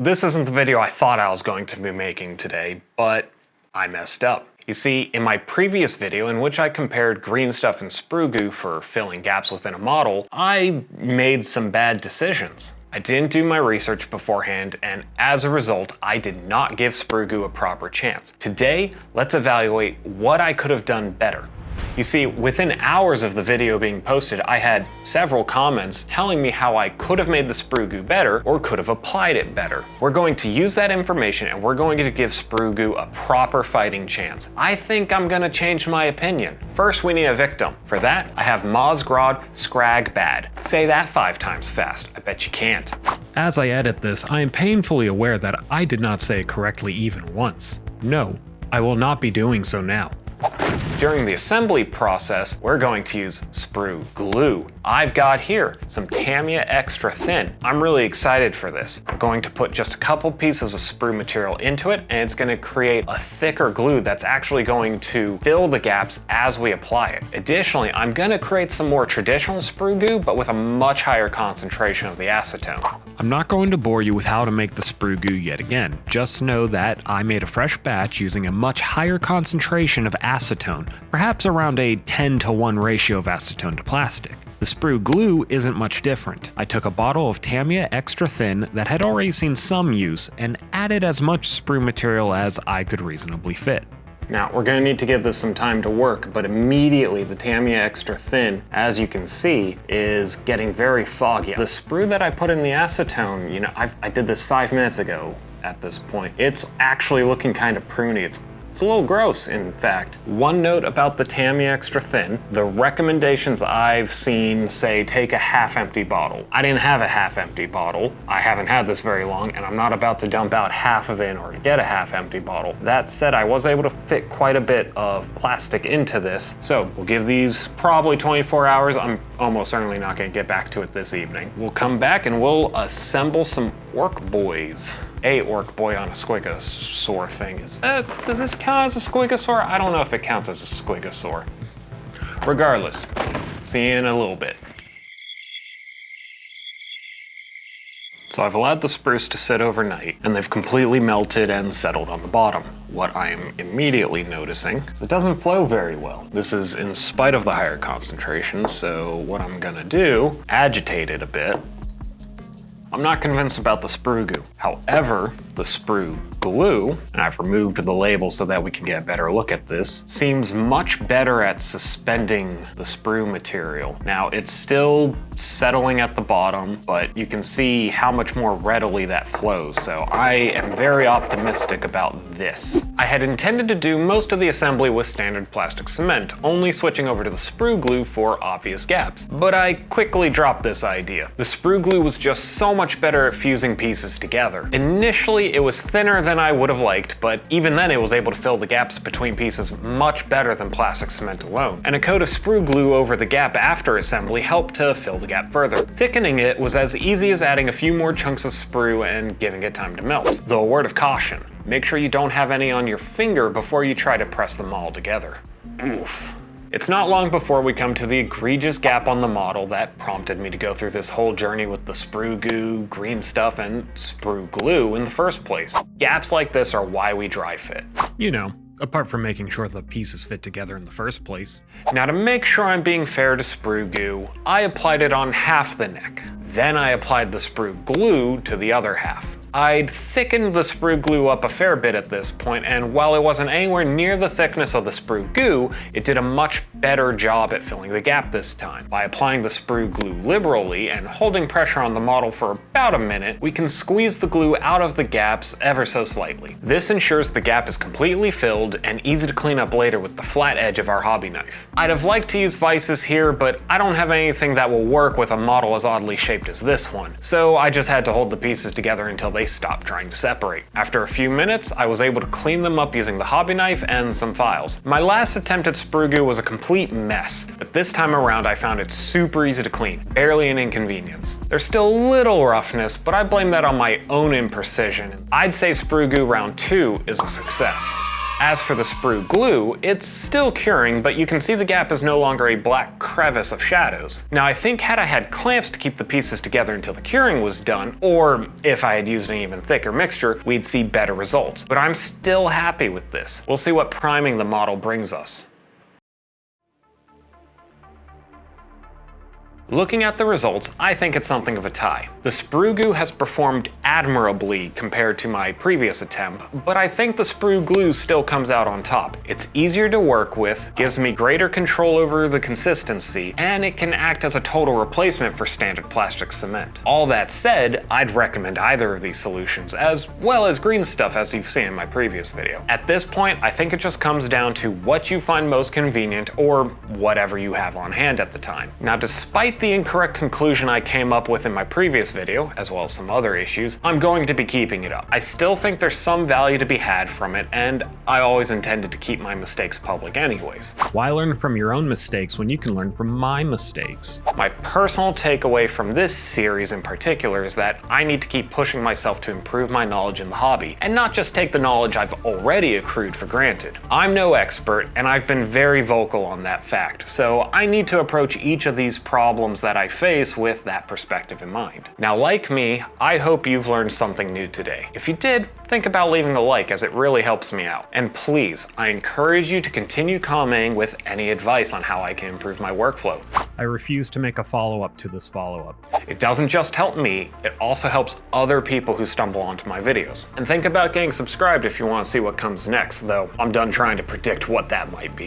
This isn't the video I thought I was going to be making today, but I messed up. You see, in my previous video in which I compared green stuff and Sprue goo for filling gaps within a model, I made some bad decisions. I didn't do my research beforehand, and as a result, I did not give Sprue goo a proper chance. Today, let's evaluate what I could have done better. You see, within hours of the video being posted, I had several comments telling me how I could have made the Sprue goo better or could have applied it better. We're going to use that information and we're going to give Sprue goo a proper fighting chance. I think I'm gonna change my opinion. First, we need a victim. For that, I have Mozgrod Scrag Bad. Say that 5 times fast. I bet you can't. As I edit this, I am painfully aware that I did not say it correctly even once. No, I will not be doing so now. During the assembly process, we're going to use Sprue glue. I've got here some Tamiya Extra Thin. I'm really excited for this. I'm going to put just a couple pieces of Sprue material into it, and it's going to create a thicker glue that's actually going to fill the gaps as we apply it. Additionally, I'm going to create some more traditional Sprue goo, but with a much higher concentration of the acetone. I'm not going to bore you with how to make the Sprue goo yet again. Just know that I made a fresh batch using a much higher concentration of acetone, perhaps around a 10:1 ratio of acetone to plastic. The Sprue glue isn't much different. I took a bottle of Tamiya Extra Thin that had already seen some use and added as much Sprue material as I could reasonably fit. Now, we're going to need to give this some time to work, but immediately the Tamiya Extra Thin, as you can see, is getting very foggy. The Sprue that I put in the acetone, you know, I did this 5 minutes ago at this point. It's actually looking kind of pruny. It's a little gross, in fact. One note about the Tamiya Extra Thin, the recommendations I've seen say take a half-empty bottle. I didn't have a half-empty bottle. I haven't had this very long, and I'm not about to dump out half of it in order to get a half-empty bottle. That said, I was able to fit quite a bit of plastic into this, so we'll give these probably 24 hours. I'm almost certainly not gonna get back to it this evening. We'll come back and we'll assemble some orc boys. A orc boy on a squigosaur thing. Does this count as a squigosaur? I don't know if it counts as a squigosaur. Regardless, see you in a little bit. So I've allowed the spruce to sit overnight, and they've completely melted and settled on the bottom. What I'm immediately noticing is it doesn't flow very well. This is in spite of the higher concentration, so what I'm gonna do, agitate it a bit. I'm not convinced about the Sprue goo. However, the Sprue glue, and I've removed the label so that we can get a better look at this, seems much better at suspending the Sprue material. Now, it's still settling at the bottom, but you can see how much more readily that flows, so I am very optimistic about this. I had intended to do most of the assembly with standard plastic cement, only switching over to the Sprue glue for obvious gaps, but I quickly dropped this idea. The Sprue glue was just so much better at fusing pieces together. Initially, it was thinner than I would have liked, but even then it was able to fill the gaps between pieces much better than plastic cement alone. And a coat of Sprue glue over the gap after assembly helped to fill the gap further. Thickening it was as easy as adding a few more chunks of Sprue and giving it time to melt. Though a word of caution, make sure you don't have any on your finger before you try to press them all together. Oof. It's not long before we come to the egregious gap on the model that prompted me to go through this whole journey with the Sprue goo, green stuff, and Sprue glue in the first place. Gaps like this are why we dry fit. You know, apart from making sure the pieces fit together in the first place. Now, to make sure I'm being fair to Sprue goo, I applied it on half the neck. Then I applied the Sprue glue to the other half. I'd thickened the Sprue glue up a fair bit at this point, and while it wasn't anywhere near the thickness of the Sprue goo, it did a much better job at filling the gap this time. By applying the Sprue glue liberally and holding pressure on the model for about a minute, we can squeeze the glue out of the gaps ever so slightly. This ensures the gap is completely filled and easy to clean up later with the flat edge of our hobby knife. I'd have liked to use vices here, but I don't have anything that will work with a model as oddly shaped as this one, so I just had to hold the pieces together until they stopped trying to separate. After a few minutes, I was able to clean them up using the hobby knife and some files. My last attempt at Sprue goo was a complete mess, but this time around I found it super easy to clean, barely an inconvenience. There's still a little roughness, but I blame that on my own imprecision. I'd say Sprue goo round 2 is a success. As for the Sprue glue, it's still curing, but you can see the gap is no longer a black crevice of shadows. Now I think had I had clamps to keep the pieces together until the curing was done, or if I had used an even thicker mixture, we'd see better results. But I'm still happy with this. We'll see what priming the model brings us. Looking at the results, I think it's something of a tie. The Sprue goo has performed admirably compared to my previous attempt, but I think the Sprue glue still comes out on top. It's easier to work with, gives me greater control over the consistency, and it can act as a total replacement for standard plastic cement. All that said, I'd recommend either of these solutions, as well as green stuff as you've seen in my previous video. At this point, I think it just comes down to what you find most convenient or whatever you have on hand at the time. Now, despite the incorrect conclusion I came up with in my previous video, as well as some other issues, I'm going to be keeping it up. I still think there's some value to be had from it, and I always intended to keep my mistakes public anyways. Why learn from your own mistakes when you can learn from my mistakes? My personal takeaway from this series in particular is that I need to keep pushing myself to improve my knowledge in the hobby, and not just take the knowledge I've already accrued for granted. I'm no expert, and I've been very vocal on that fact, so I need to approach each of these problems that I face with that perspective in mind. Now, like me, I hope you've learned something new today. If you did, think about leaving a like, as it really helps me out. And please, I encourage you to continue commenting with any advice on how I can improve my workflow. I refuse to make a follow-up to this follow-up. It doesn't just help me, it also helps other people who stumble onto my videos. And think about getting subscribed if you want to see what comes next, though I'm done trying to predict what that might be.